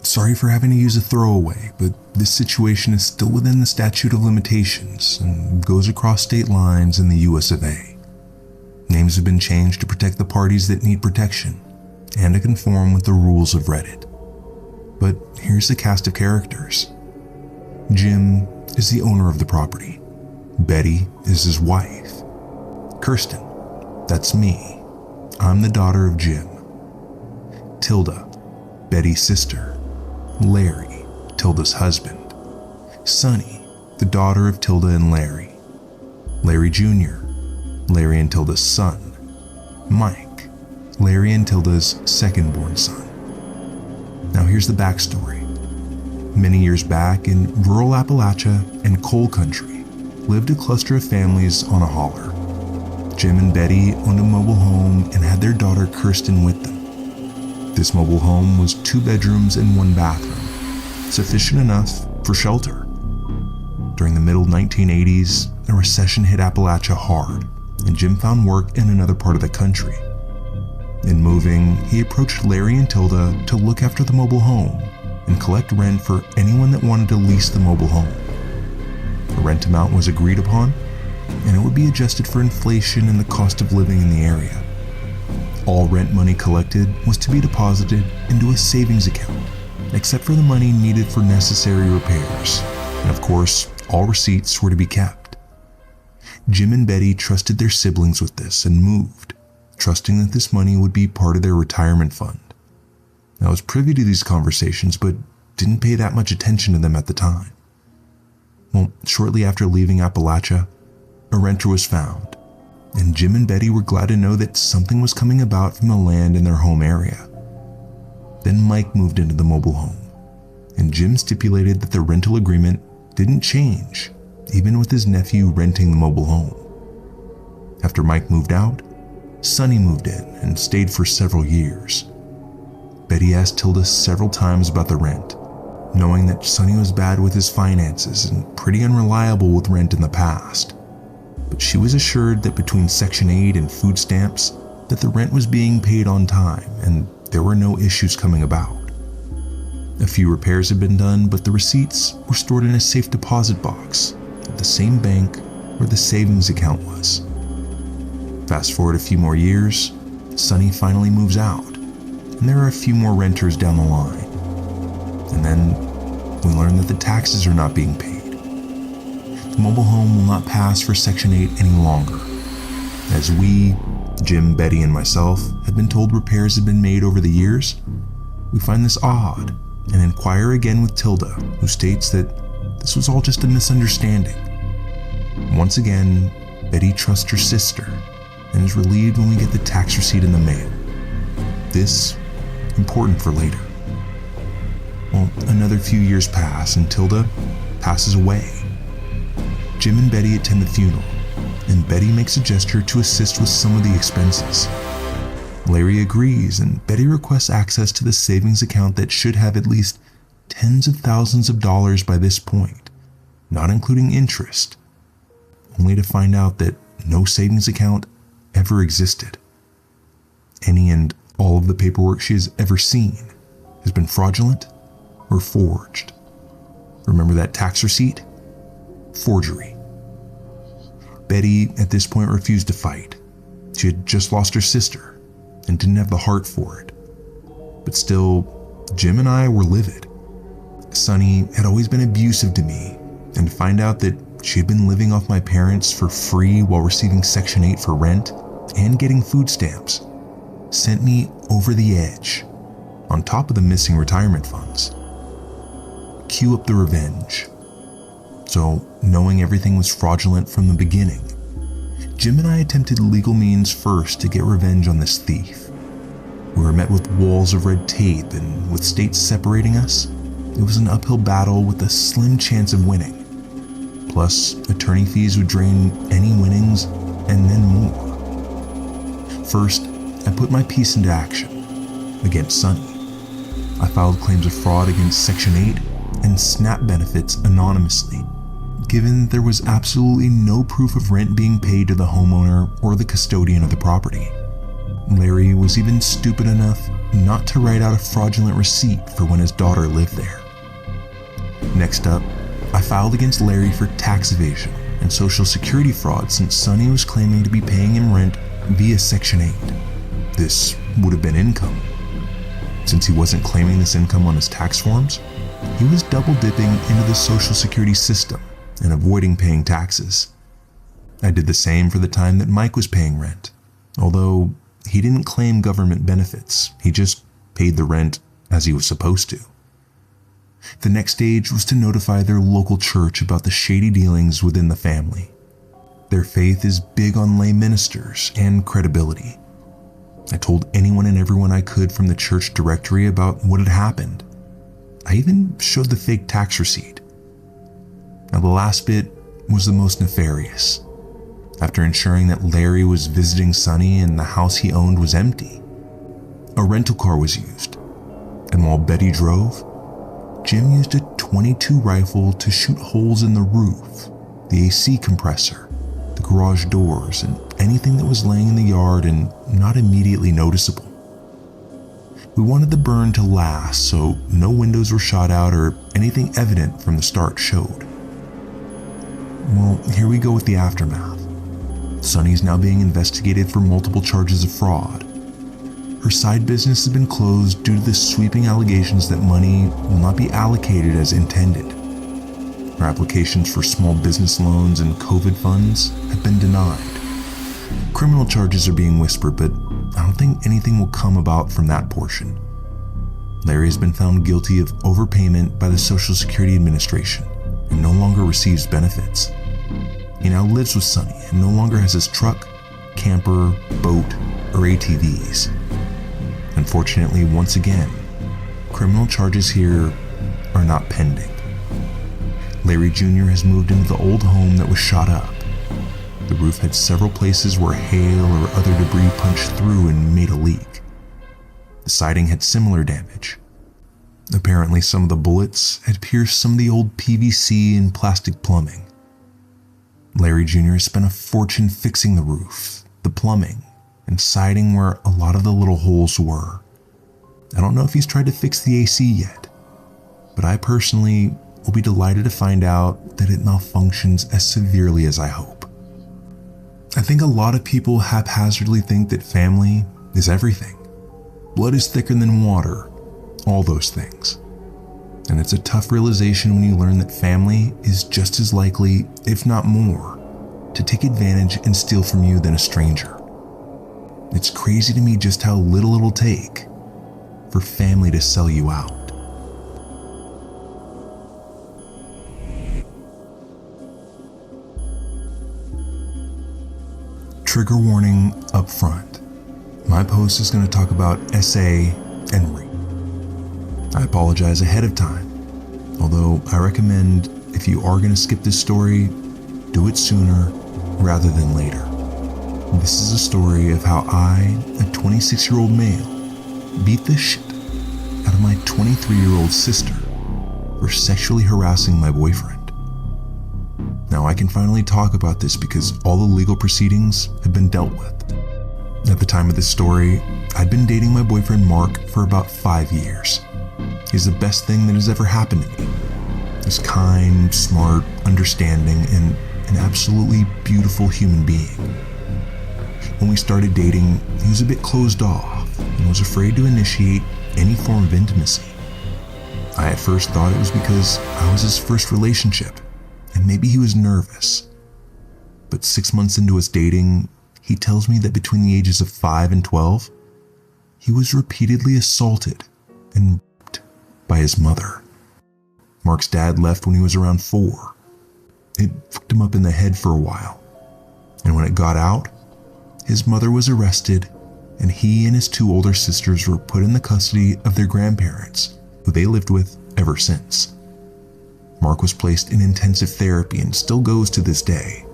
sorry for having to use a throwaway, but this situation is still within the statute of limitations and goes across state lines in the US of A. Names have been changed to protect the parties that need protection and to conform with the rules of Reddit. But here's the cast of characters. Jim is the owner of the property. Betty is his wife. Kirsten, that's me. I'm the daughter of Jim. Tilda, Betty's sister. Larry, Tilda's husband. Sunny, the daughter of Tilda and Larry. Larry Jr., Larry and Tilda's son. Mike, Larry and Tilda's second-born son. Now here's the backstory. Many years back in rural Appalachia and coal country lived a cluster of families on a holler. Jim and Betty owned a mobile home and had their daughter Kirsten with them. This mobile home was 2 bedrooms and 1 bathroom, sufficient enough for shelter. During the middle 1980s, a recession hit Appalachia hard, and Jim found work in another part of the country. In moving, he approached Larry and Tilda to look after the mobile home and collect rent for anyone that wanted to lease the mobile home. A rent amount was agreed upon, and it would be adjusted for inflation and the cost of living in the area. All rent money collected was to be deposited into a savings account, except for the money needed for necessary repairs, and of course, all receipts were to be kept. Jim and Betty trusted their siblings with this and moved, trusting that this money would be part of their retirement fund. I was privy to these conversations, but didn't pay that much attention to them at the time. Well, shortly after leaving Appalachia, a renter was found, and Jim and Betty were glad to know that something was coming about from the land in their home area. Then Mike moved into the mobile home, and Jim stipulated that the rental agreement didn't change, even with his nephew renting the mobile home. After Mike moved out, Sonny moved in and stayed for several years. Betty asked Tilda several times about the rent, knowing that Sonny was bad with his finances and pretty unreliable with rent in the past. But she was assured that between Section 8 and food stamps, that the rent was being paid on time and there were no issues coming about. A few repairs had been done, but the receipts were stored in a safe deposit box at the same bank where the savings account was. Fast forward a few more years, Sonny finally moves out, and there are a few more renters down the line. And then we learn that the taxes are not being paid. The mobile home will not pass for Section 8 any longer. As we, Jim, Betty, and myself, had been told repairs had been made over the years, we find this odd and inquire again with Tilda, who states that this was all just a misunderstanding. Once again, Betty trusts her sister and is relieved when we get the tax receipt in the mail. This, important for later. Well, another few years pass and Tilda passes away. Jim and Betty attend the funeral, and Betty makes a gesture to assist with some of the expenses. Larry agrees, and Betty requests access to the savings account that should have at least tens of thousands of dollars by this point, not including interest, only to find out that no savings account ever existed. Any and all of the paperwork she has ever seen has been fraudulent or forged. Remember that tax receipt? Forgery. Betty at this point refused to fight. She had just lost her sister and didn't have the heart for it. But still, Jim and I were livid. Sonny had always been abusive to me, and to find out that she had been living off my parents for free while receiving Section 8 for rent and getting food stamps sent me over the edge, on top of the missing retirement funds. Cue up the revenge. So, knowing everything was fraudulent from the beginning, Jim and I attempted legal means first to get revenge on this thief. We were met with walls of red tape, and with states separating us, it was an uphill battle with a slim chance of winning. Plus, attorney fees would drain any winnings, and then more. First, I put my piece into action against Sonny. I filed claims of fraud against Section 8 and SNAP benefits anonymously, given that there was absolutely no proof of rent being paid to the homeowner or the custodian of the property. Larry was even stupid enough not to write out a fraudulent receipt for when his daughter lived there. Next up, I filed against Larry for tax evasion and Social Security fraud since Sonny was claiming to be paying him rent via Section 8. This would have been income. Since he wasn't claiming this income on his tax forms, he was double dipping into the Social Security system and avoiding paying taxes. I did the same for the time that Mike was paying rent, although he didn't claim government benefits, he just paid the rent as he was supposed to. The next stage was to notify their local church about the shady dealings within the family. Their faith is big on lay ministers and credibility. I told anyone and everyone I could from the church directory about what had happened. I even showed the fake tax receipt. Now the last bit was the most nefarious. After ensuring that Larry was visiting Sonny and the house he owned was empty, a rental car was used. And while Betty drove, Jim used a .22 rifle to shoot holes in the roof, the AC compressor, the garage doors, and anything that was laying in the yard and not immediately noticeable. We wanted the burn to last, so no windows were shot out or anything evident from the start showed. Well, here we go with the aftermath. Sonny's now being investigated for multiple charges of fraud. Her side business has been closed due to the sweeping allegations that money will not be allocated as intended. Her applications for small business loans and COVID funds have been denied. Criminal charges are being whispered, but I don't think anything will come about from that portion. Larry has been found guilty of overpayment by the Social Security Administration and no longer receives benefits. He now lives with Sonny and no longer has his truck, camper, boat, or ATVs. Unfortunately, once again, criminal charges here are not pending. Larry Jr. has moved into the old home that was shot up. The roof had several places where hail or other debris punched through and made a leak. The siding had similar damage. Apparently, some of the bullets had pierced some of the old PVC and plastic plumbing. Larry Jr. has spent a fortune fixing the roof, the plumbing, and siding where a lot of the little holes were. I don't know if he's tried to fix the AC yet, but I personally will be delighted to find out that it malfunctions as severely as I hope. I think a lot of people haphazardly think that family is everything. Blood is thicker than water, all those things. And it's a tough realization when you learn that family is just as likely, if not more, to take advantage and steal from you than a stranger. It's crazy to me just how little it'll take for family to sell you out. Trigger warning up front. My post is going to talk about SA and rape. I apologize ahead of time, although I recommend if you are going to skip this story, do it sooner rather than later. This is a story of how I, a 26-year-old male, beat the shit out of my 23-year-old sister for sexually harassing my boyfriend. Now I can finally talk about this because all the legal proceedings have been dealt with. At the time of this story, I'd been dating my boyfriend Mark for about 5 years. He's the best thing that has ever happened to me. He's kind, smart, understanding, and an absolutely beautiful human being. When we started dating, he was a bit closed off and was afraid to initiate any form of intimacy. I at first thought it was because I was his first relationship, and maybe he was nervous. But 6 months into us dating, he tells me that between the ages of 5 and 12, he was repeatedly assaulted and raped by his mother. Mark's dad left when he was around 4. It fucked him up in the head for a while, and when it got out, his mother was arrested and he and his 2 older sisters were put in the custody of their grandparents, who they lived with ever since. Mark was placed in intensive therapy and still goes to this day.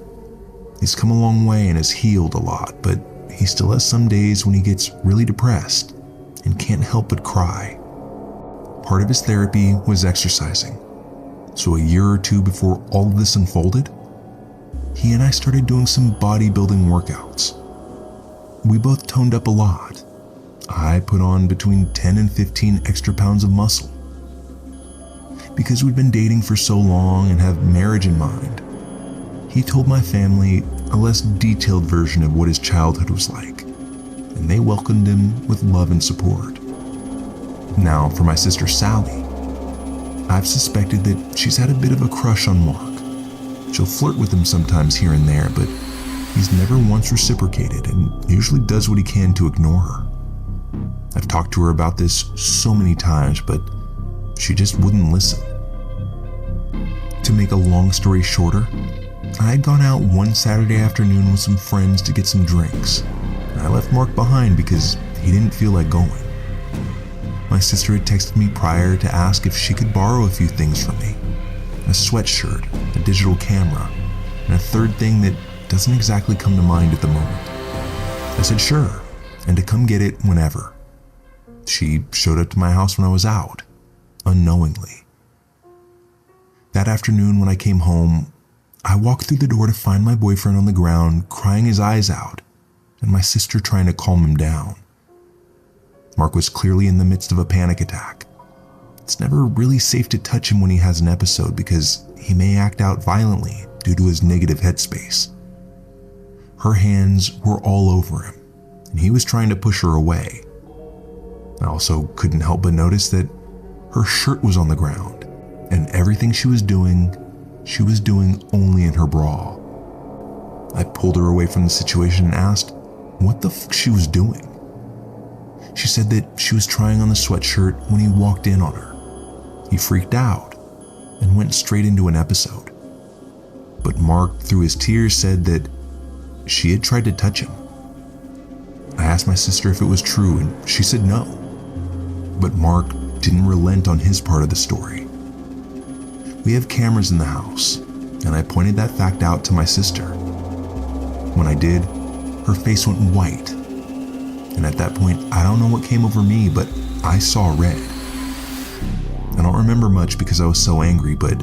He's come a long way and has healed a lot, but he still has some days when he gets really depressed and can't help but cry. Part of his therapy was exercising. So a year or 2 before all of this unfolded, he and I started doing some bodybuilding workouts. We both toned up a lot. I put on between 10 and 15 extra pounds of muscle. Because we'd been dating for so long and have marriage in mind, he told my family a less detailed version of what his childhood was like, and they welcomed him with love and support. Now, for my sister Sally, I've suspected that she's had a bit of a crush on Mark. She'll flirt with him sometimes here and there, but he's never once reciprocated and usually does what he can to ignore her. I've talked to her about this so many times, but she just wouldn't listen. To make a long story shorter, I had gone out one Saturday afternoon with some friends to get some drinks. I left Mark behind because he didn't feel like going. My sister had texted me prior to ask if she could borrow a few things from me. A sweatshirt, a digital camera, and a third thing that doesn't exactly come to mind at the moment. I said sure, and to come get it whenever. She showed up to my house when I was out, unknowingly. That afternoon when I came home, I walked through the door to find my boyfriend on the ground crying his eyes out, and my sister trying to calm him down. Mark was clearly in the midst of a panic attack. It's never really safe to touch him when he has an episode because he may act out violently due to his negative headspace. Her hands were all over him, and he was trying to push her away. I also couldn't help but notice that her shirt was on the ground, and everything she was doing only in her bra. I pulled her away from the situation and asked what the fuck she was doing. She said that she was trying on the sweatshirt when he walked in on her. He freaked out and went straight into an episode. But Mark, through his tears, said that she had tried to touch him. I asked my sister if it was true, and she said no. But Mark didn't relent on his part of the story. We have cameras in the house, and I pointed that fact out to my sister. When I did, her face went white. And at that point, I don't know what came over me, but I saw red. I don't remember much because I was so angry, but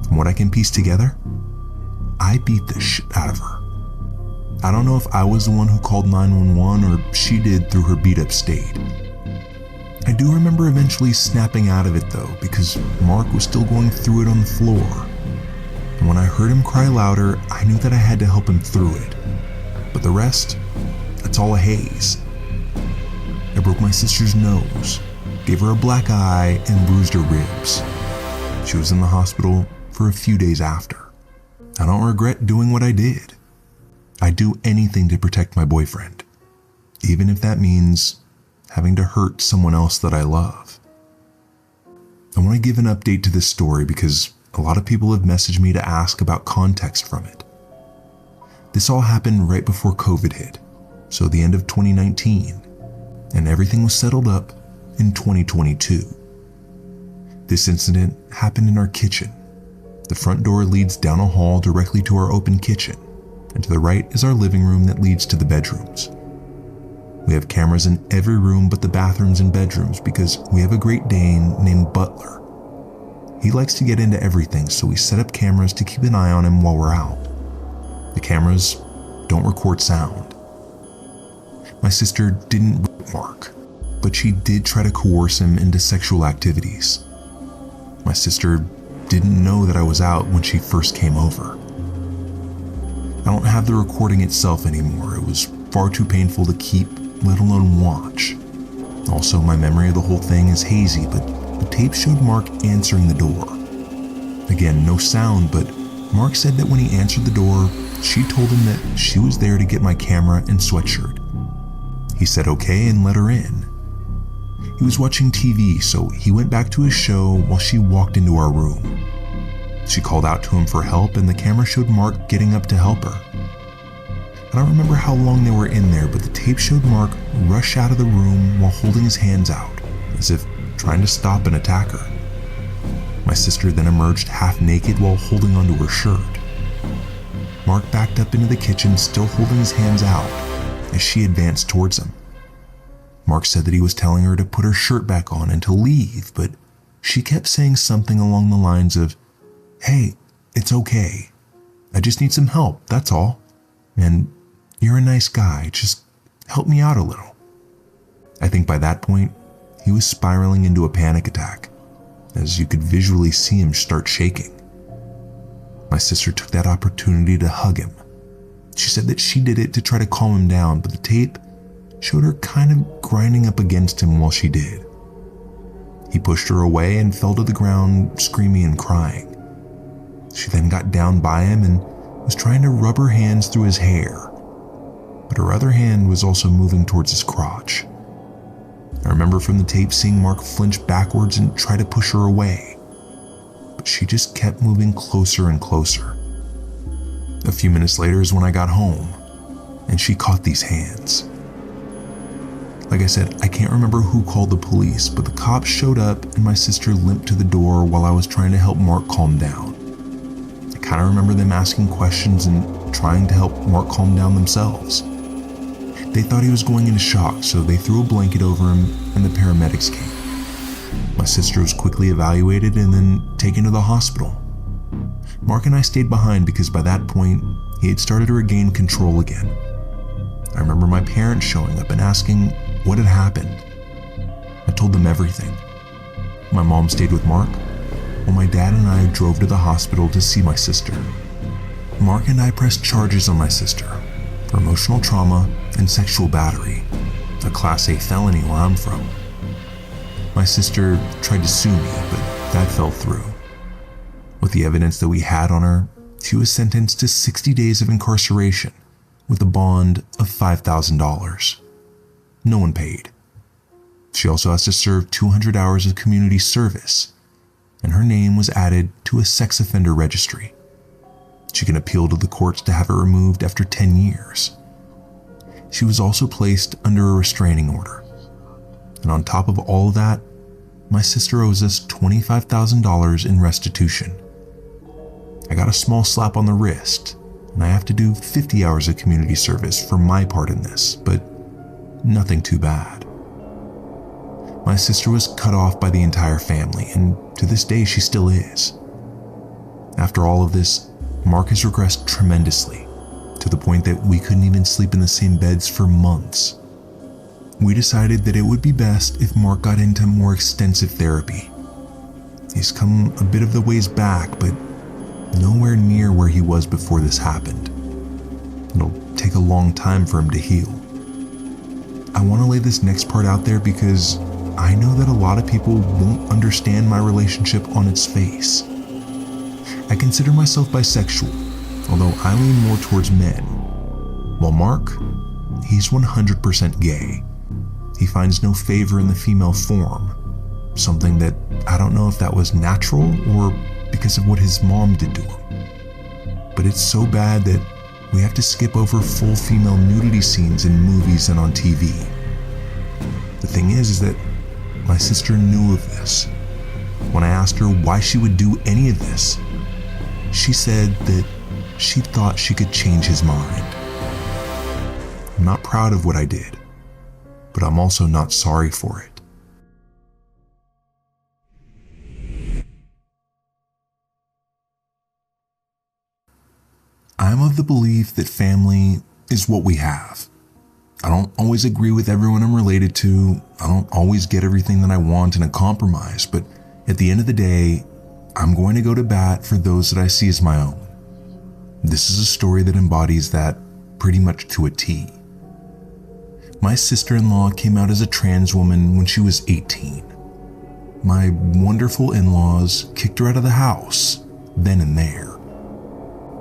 from what I can piece together, I beat the shit out of her. I don't know if I was the one who called 911 or she did through her beat up state. I do remember eventually snapping out of it though, because Mark was still going through it on the floor. And when I heard him cry louder, I knew that I had to help him through it. But the rest, that's all a haze. I broke my sister's nose, gave her a black eye, and bruised her ribs. She was in the hospital for a few days after. I don't regret doing what I did. I'd do anything to protect my boyfriend, even if that means having to hurt someone else that I love. I want to give an update to this story because a lot of people have messaged me to ask about context from it. This all happened right before COVID hit, so the end of 2019, and everything was settled up in 2022. This incident happened in our kitchen. The front door leads down a hall directly to our open kitchen, and to the right is our living room that leads to the bedrooms. We have cameras in every room but the bathrooms and bedrooms because we have a Great Dane named Butler. He likes to get into everything, so we set up cameras to keep an eye on him while we're out. The cameras don't record sound. My sister didn't rape Mark, but she did try to coerce him into sexual activities. My sister didn't know that I was out when she first came over. I don't have the recording itself anymore. It was far too painful to keep, let alone watch. Also, my memory of the whole thing is hazy, but the tape showed Mark answering the door. Again, no sound, but Mark said that when he answered the door, she told him that she was there to get my camera and sweatshirt. He said okay and let her in. He was watching TV, so he went back to his show while she walked into our room. She called out to him for help, and the camera showed Mark getting up to help her. I don't remember how long they were in there, but the tape showed Mark rush out of the room while holding his hands out, as if trying to stop an attacker. My sister then emerged half naked while holding onto her shirt. Mark backed up into the kitchen, still holding his hands out, as she advanced towards him. Mark said that he was telling her to put her shirt back on and to leave, but she kept saying something along the lines of, "Hey, it's okay. I just need some help, that's all. And you're a nice guy, just help me out a little." I think by that point, he was spiraling into a panic attack, as you could visually see him start shaking. My sister took that opportunity to hug him. She said that she did it to try to calm him down, but the tape showed her kind of grinding up against him while she did. He pushed her away and fell to the ground, screaming and crying. She then got down by him and was trying to rub her hands through his hair, but her other hand was also moving towards his crotch. I remember from the tape seeing Mark flinch backwards and try to push her away, but she just kept moving closer and closer. A few minutes later is when I got home, and she caught these hands. Like I said, I can't remember who called the police, but the cops showed up and my sister limped to the door while I was trying to help Mark calm down. I kind of remember them asking questions and trying to help Mark calm down themselves. They thought he was going into shock, so they threw a blanket over him and the paramedics came. My sister was quickly evaluated and then taken to the hospital. Mark and I stayed behind because by that point, he had started to regain control again. I remember my parents showing up and asking what had happened. I told them everything. My mom stayed with Mark, while my dad and I drove to the hospital to see my sister. Mark and I pressed charges on my sister for emotional trauma and sexual battery, a Class A felony where I'm from. My sister tried to sue me, but that fell through. With the evidence that we had on her, she was sentenced to 60 days of incarceration with a bond of $5,000. No one paid. She also has to serve 200 hours of community service, and her name was added to a sex offender registry. She can appeal to the courts to have it removed after 10 years. She was also placed under a restraining order. And on top of all of that, my sister owes us $25,000 in restitution. I got a small slap on the wrist, and I have to do 50 hours of community service for my part in this, but nothing too bad. My sister was cut off by the entire family, and to this day she still is. After all of this, Mark has regressed tremendously, to the point that we couldn't even sleep in the same beds for months. We decided that it would be best if Mark got into more extensive therapy. He's come a bit of the ways back, but nowhere near where he was before this happened. It'll take a long time for him to heal. I want to lay this next part out there because I know that a lot of people won't understand my relationship on its face. I consider myself bisexual, although I lean more towards men. While Mark, he's 100% gay. He finds no favor in the female form, something that I don't know if that was natural or because of what his mom did to him. But it's so bad that we have to skip over full female nudity scenes in movies and on TV. The thing is that my sister knew of this. When I asked her why she would do any of this, she said that she thought she could change his mind. I'm not proud of what I did, but I'm also not sorry for it. I'm of the belief that family is what we have. I don't always agree with everyone I'm related to. I don't always get everything that I want in a compromise, but at the end of the day, I'm going to go to bat for those that I see as my own. This is a story that embodies that pretty much to a T. My sister-in-law came out as a trans woman when she was 18. My wonderful in-laws kicked her out of the house, then and there.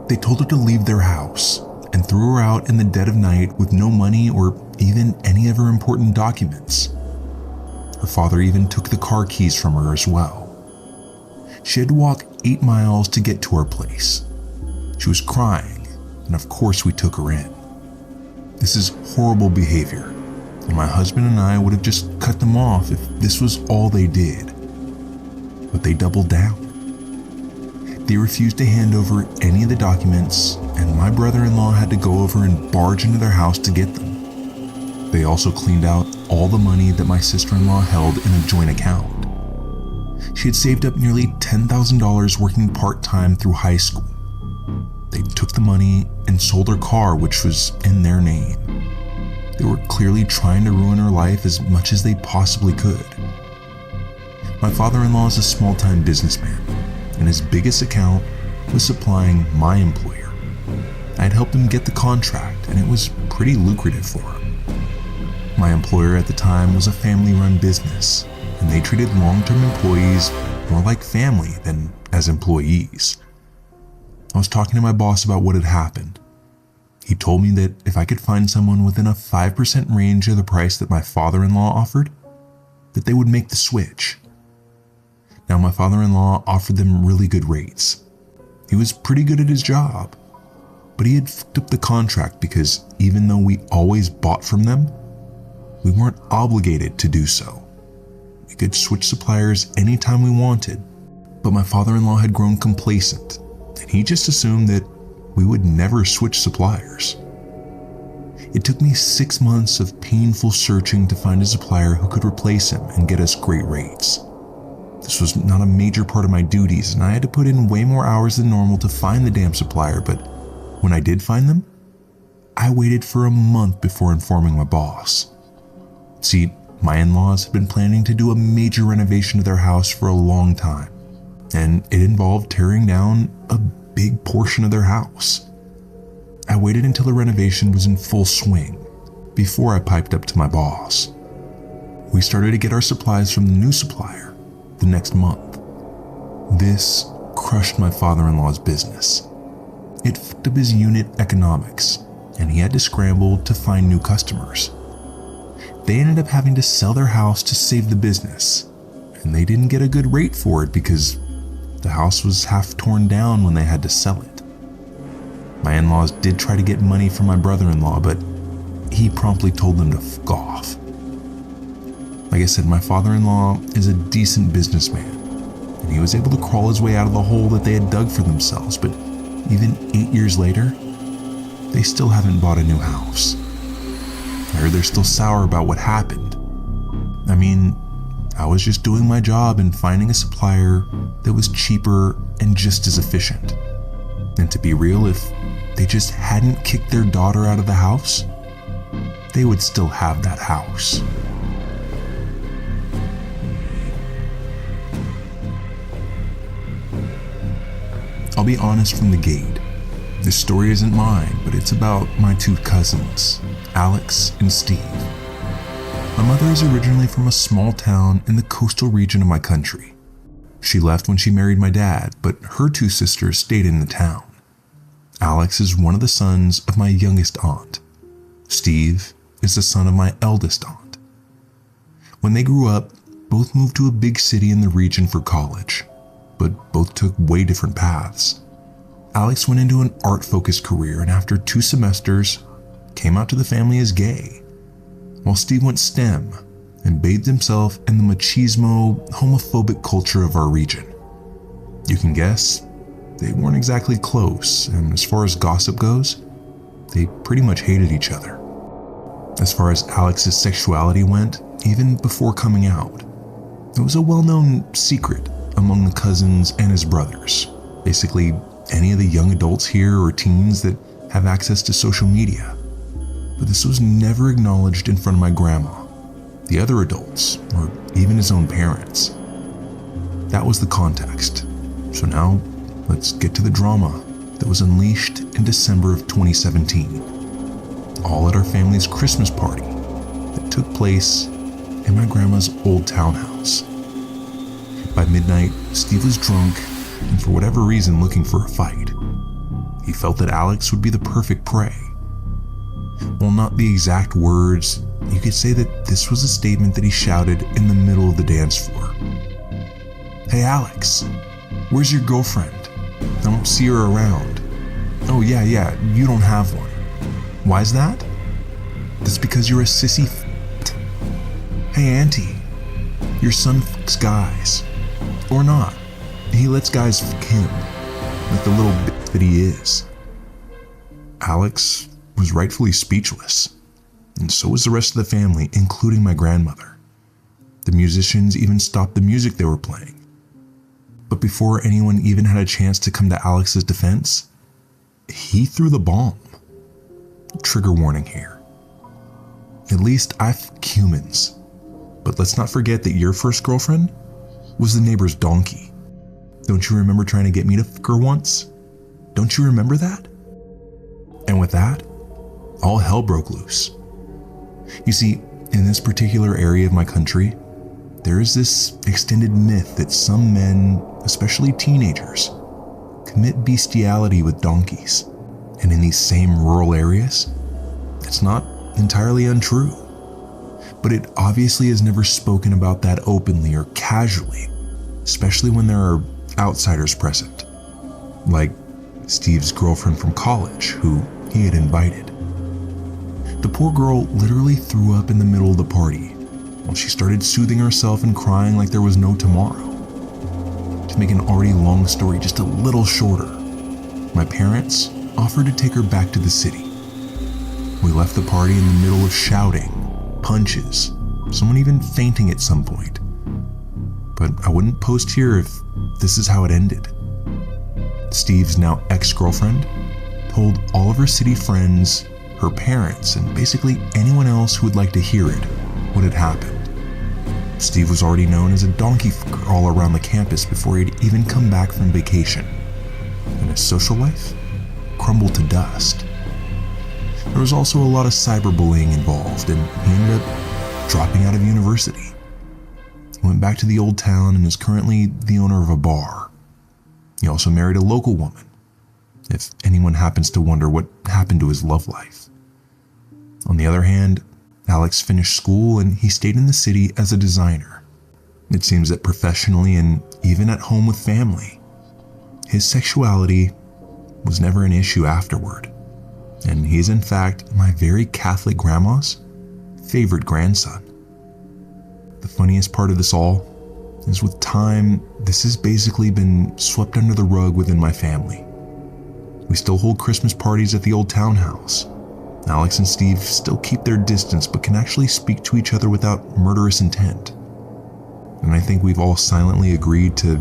They told her to leave their house and threw her out in the dead of night with no money or even any of her important documents. Her father even took the car keys from her as well. She had to walk 8 miles to get to our place. She was crying, and of course we took her in. This is horrible behavior, and my husband and I would have just cut them off if this was all they did. But they doubled down. They refused to hand over any of the documents, and my brother-in-law had to go over and barge into their house to get them. They also cleaned out all the money that my sister-in-law held in a joint account. She had saved up nearly $10,000 working part-time through high school. They took the money and sold her car, which was in their name. They were clearly trying to ruin her life as much as they possibly could. My father-in-law is a small-time businessman, and his biggest account was supplying my employer. I had helped him get the contract, and it was pretty lucrative for him. My employer at the time was a family-run business, and they treated long-term employees more like family than as employees. I was talking to my boss about what had happened. He told me that if I could find someone within a 5% range of the price that my father-in-law offered, that they would make the switch. Now, my father-in-law offered them really good rates. He was pretty good at his job, but he had fucked up the contract because even though we always bought from them, we weren't obligated to do so. We could switch suppliers anytime we wanted, but my father-in-law had grown complacent, and he just assumed that we would never switch suppliers. It took me 6 months of painful searching to find a supplier who could replace him and get us great rates. This was not a major part of my duties, and I had to put in way more hours than normal to find the damn supplier, but when I did find them, I waited for a month before informing my boss. See, my in-laws had been planning to do a major renovation to their house for a long time, and it involved tearing down a big portion of their house. I waited until the renovation was in full swing before I piped up to my boss. We started to get our supplies from the new supplier the next month. This crushed my father-in-law's business. It fucked up his unit economics, and he had to scramble to find new customers. They ended up having to sell their house to save the business, and they didn't get a good rate for it because the house was half torn down when they had to sell it. My in-laws did try to get money from my brother-in-law, but he promptly told them to fuck off. Like I said, my father-in-law is a decent businessman, and he was able to crawl his way out of the hole that they had dug for themselves, but even 8 years later, they still haven't bought a new house. I heard they're still sour about what happened. I mean, I was just doing my job and finding a supplier that was cheaper and just as efficient. And to be real, if they just hadn't kicked their daughter out of the house, they would still have that house. I'll be honest from the gate. This story isn't mine, but it's about my two cousins, Alex and Steve. My mother is originally from a small town in the coastal region of my country. She left when she married my dad, but her two sisters stayed in the town. Alex is one of the sons of my youngest aunt. Steve is the son of my eldest aunt. When they grew up, both moved to a big city in the region for college, but both took way different paths. Alex went into an art-focused career, and after 2 semesters, came out to the family as gay, while Steve went STEM and bathed himself in the machismo, homophobic culture of our region. You can guess, they weren't exactly close, and as far as gossip goes, they pretty much hated each other. As far as Alex's sexuality went, even before coming out, it was a well-known secret among the cousins and his brothers. Basically, any of the young adults here or teens that have access to social media. But this was never acknowledged in front of my grandma, the other adults, or even his own parents. That was the context. So now, let's get to the drama that was unleashed in December of 2017, all at our family's Christmas party that took place in my grandma's old townhouse. By midnight, Steve was drunk and for whatever reason looking for a fight. He felt that Alex would be the perfect prey. While not the exact words, you could say that this was a statement that he shouted in the middle of the dance floor. "Hey Alex, where's your girlfriend? I don't see her around." "Oh yeah, you don't have one." "Why's that?" "That's because you're a sissy f***. Hey auntie, your son fucks guys. Or not. He lets guys fuck him, like the little bitch that he is." Alex was rightfully speechless, and so was the rest of the family, including my grandmother. The musicians even stopped the music they were playing. But before anyone even had a chance to come to Alex's defense, he threw the bomb. Trigger warning here. at least I've humans. But let's not forget that your first girlfriend was the neighbor's donkey. Don't you remember trying to get me to fuck her once? Don't you remember that? And with that, all hell broke loose. You see, in this particular area of my country, there is this extended myth that some men, especially teenagers, commit bestiality with donkeys. And in these same rural areas, it's not entirely untrue. But it obviously is never spoken about that openly or casually, especially when there are outsiders present, like Steve's girlfriend from college, who he had invited. The poor girl literally threw up in the middle of the party while she started soothing herself and crying like there was no tomorrow. To make an already long story just a little shorter, my parents offered to take her back to the city. We left the party in the middle of shouting, punches, someone even fainting at some point. But I wouldn't post here if this is how it ended. Steve's now ex-girlfriend told all of her city friends, her parents, and basically anyone else who would like to hear it, what had happened. Steve was already known as a donkey fucker all around the campus before he'd even come back from vacation, and his social life crumbled to dust. There was also a lot of cyberbullying involved, and he ended up dropping out of university. He went back to the old town and is currently the owner of a bar. He also married a local woman, if anyone happens to wonder what happened to his love life. On the other hand, Alex finished school and he stayed in the city as a designer. It seems that professionally and even at home with family, his sexuality was never an issue afterward. And he's in fact my very Catholic grandma's favorite grandson. The funniest part of this all is with time, this has basically been swept under the rug within my family. We still hold Christmas parties at the old townhouse. Alex and Steve still keep their distance but can actually speak to each other without murderous intent. And I think we've all silently agreed to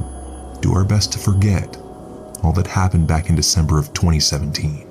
do our best to forget all that happened back in December of 2017.